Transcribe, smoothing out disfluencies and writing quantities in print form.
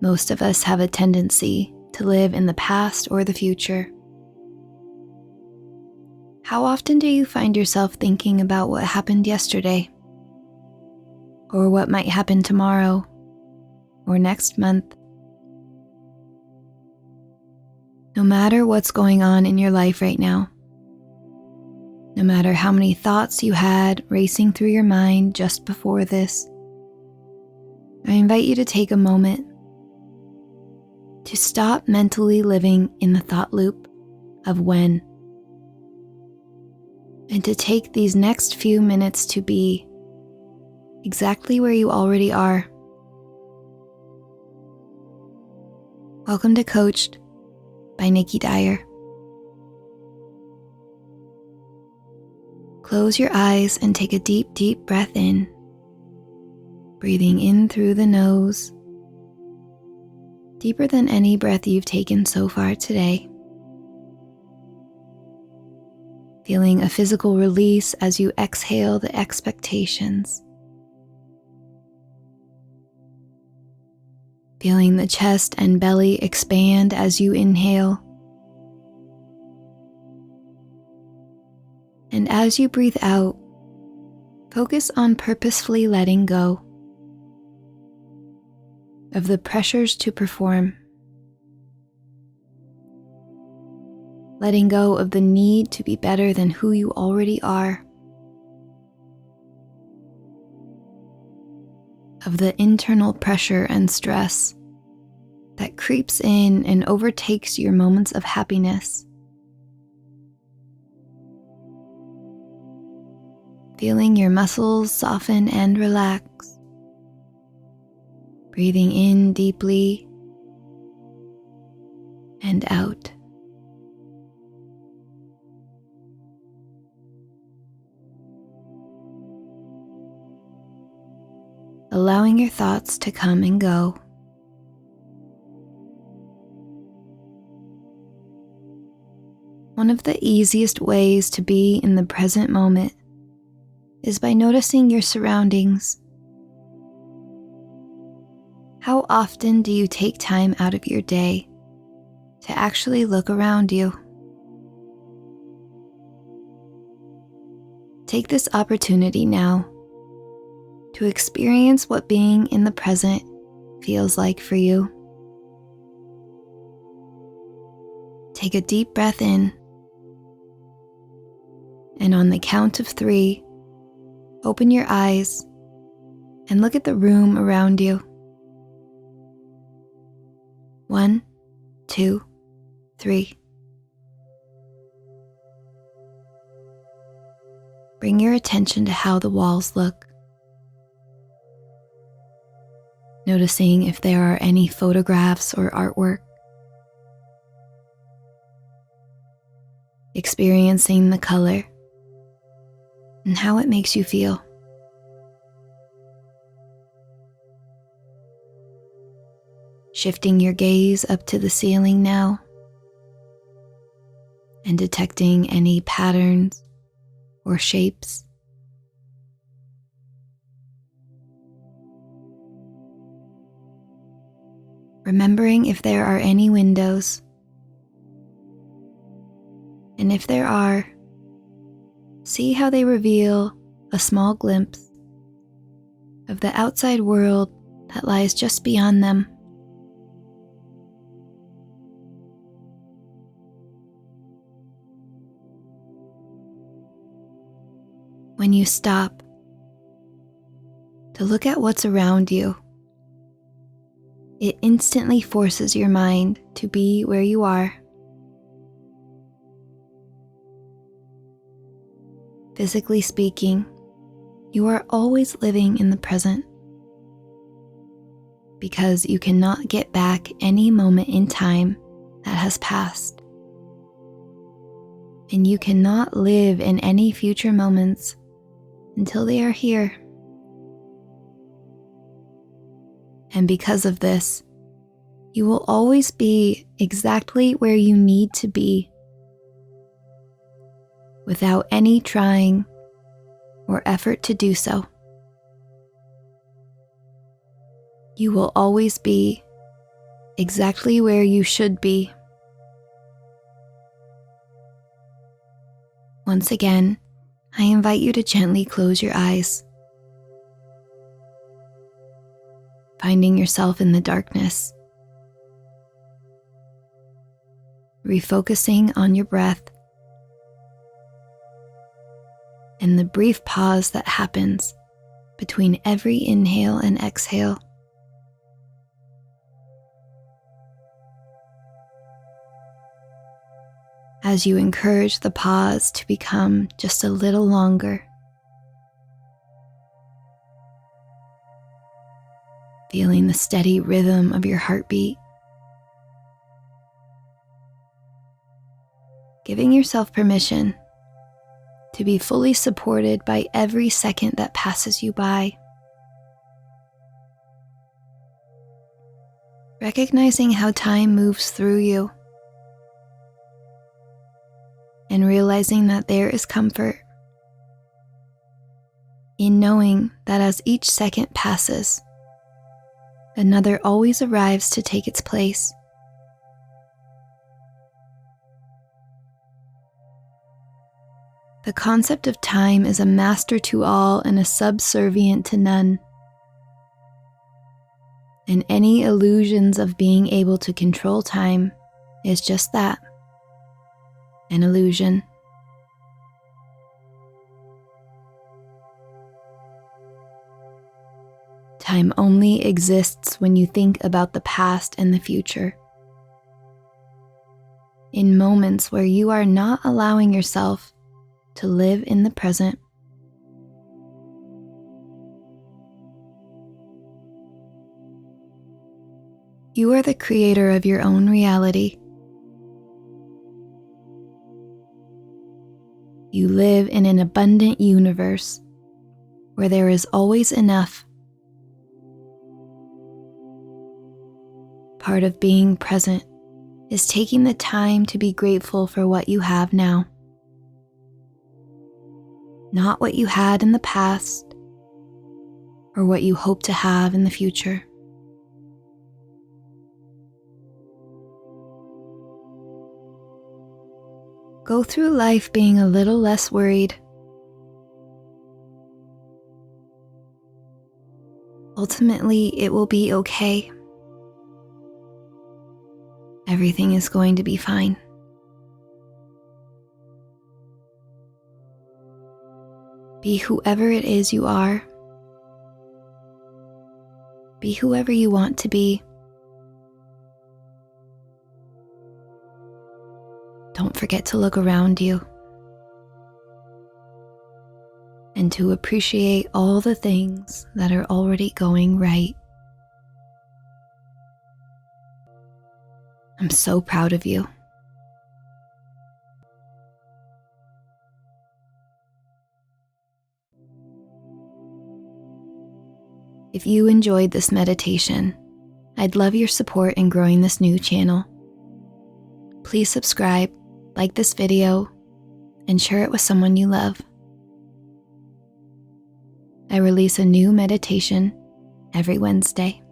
Most of us have a tendency to live in the past or the future. How often do you find yourself thinking about what happened yesterday? Or what might happen tomorrow? Or next month? No matter what's going on in your life right now, no matter how many thoughts you had racing through your mind just before this, I invite you to take a moment to stop mentally living in the thought loop of when, and to take these next few minutes to be exactly where you already are. Welcome to Coached by Nikki Dyer. Close your eyes and take a deep, deep breath in, breathing in through the nose, deeper than any breath you've taken so far today. Feeling a physical release as you exhale the expectations. Feeling the chest and belly expand as you inhale. And as you breathe out, focus on purposefully letting go of the pressures to perform. Letting go of the need to be better than who you already are. Of the internal pressure and stress that creeps in and overtakes your moments of happiness. Feeling your muscles soften and relax. Breathing in deeply and out. Allowing your thoughts to come and go. One of the easiest ways to be in the present moment is by noticing your surroundings. How often do you take time out of your day to actually look around you? Take this opportunity now to experience what being in the present feels like for you. Take a deep breath in, and on the count of 3, open your eyes and look at the room around you. 1, 2, 3. Bring your attention to how the walls look. Noticing if there are any photographs or artwork. Experiencing the color and how it makes you feel. Shifting your gaze up to the ceiling now and detecting any patterns or shapes. Remembering if there are any windows, and if there are, see how they reveal a small glimpse of the outside world that lies just beyond them. When you stop to look at what's around you, it instantly forces your mind to be where you are. Physically speaking, you are always living in the present because you cannot get back any moment in time that has passed. And you cannot live in any future moments until they are here. And because of this, you will always be exactly where you need to be, without any trying or effort to do so. You will always be exactly where you should be. Once again, I invite you to gently close your eyes, finding yourself in the darkness, refocusing on your breath and the brief pause that happens between every inhale and exhale. As you encourage the pause to become just a little longer, feeling the steady rhythm of your heartbeat, giving yourself permission to be fully supported by every second that passes you by. Recognizing how time moves through you and realizing that there is comfort in knowing that as each second passes, another always arrives to take its place. The concept of time is a master to all and a subservient to none. And any illusions of being able to control time is just that, an illusion. Time only exists when you think about the past and the future. In moments where you are not allowing yourself to live in the present. You are the creator of your own reality. You live in an abundant universe where there is always enough. Part of being present is taking the time to be grateful for what you have now. Not what you had in the past or what you hope to have in the future. Go through life being a little less worried. Ultimately, it will be okay. Everything is going to be fine. Be whoever it is you are. Be whoever you want to be. Don't forget to look around you and to appreciate all the things that are already going right. I'm so proud of you. If you enjoyed this meditation, I'd love your support in growing this new channel. Please subscribe, like this video, and share it with someone you love. I release a new meditation every Wednesday.